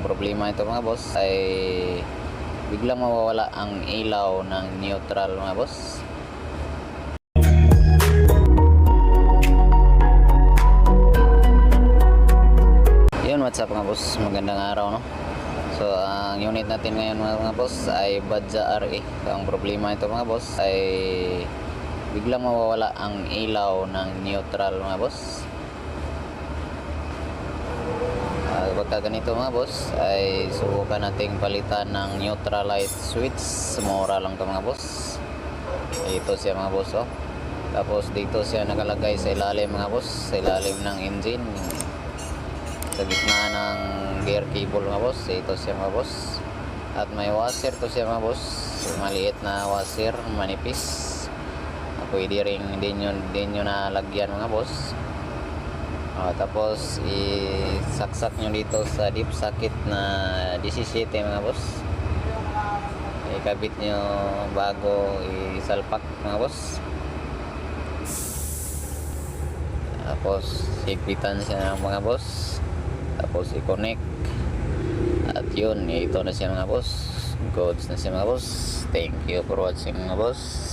Ang problema ito mga boss ay biglang mawawala ang ilaw ng neutral mga boss. Yun, what's up mga boss, magandang araw no. So ang unit natin ngayon mga boss ay Badja RE. So, ang problema ito mga boss ay biglang mawawala ang ilaw ng neutral mga boss. Pagka ganito mga boss ay subukan nating palitan ng neutral light switch. Mura lang to mga boss. Ito siya mga boss oh. Tapos dito siya nakalagay sa ilalim mga boss, sa ilalim ng engine, sa gitna ng gear cable mga boss. Ito siya mga boss. At may washer to siya mga boss, maliit na washer, manipis. Pwede rin din nyo nalagyan mga boss. Tapos isaksak nyo dito sa deep socket na 17 mga boss. Ikabit nyo bago isalpak mga boss. Tapos higpitan siya ng mga boss. Tapos i-connect. At yun, ito na siya mga boss. Goods na siya mga boss. Thank you for watching mga boss.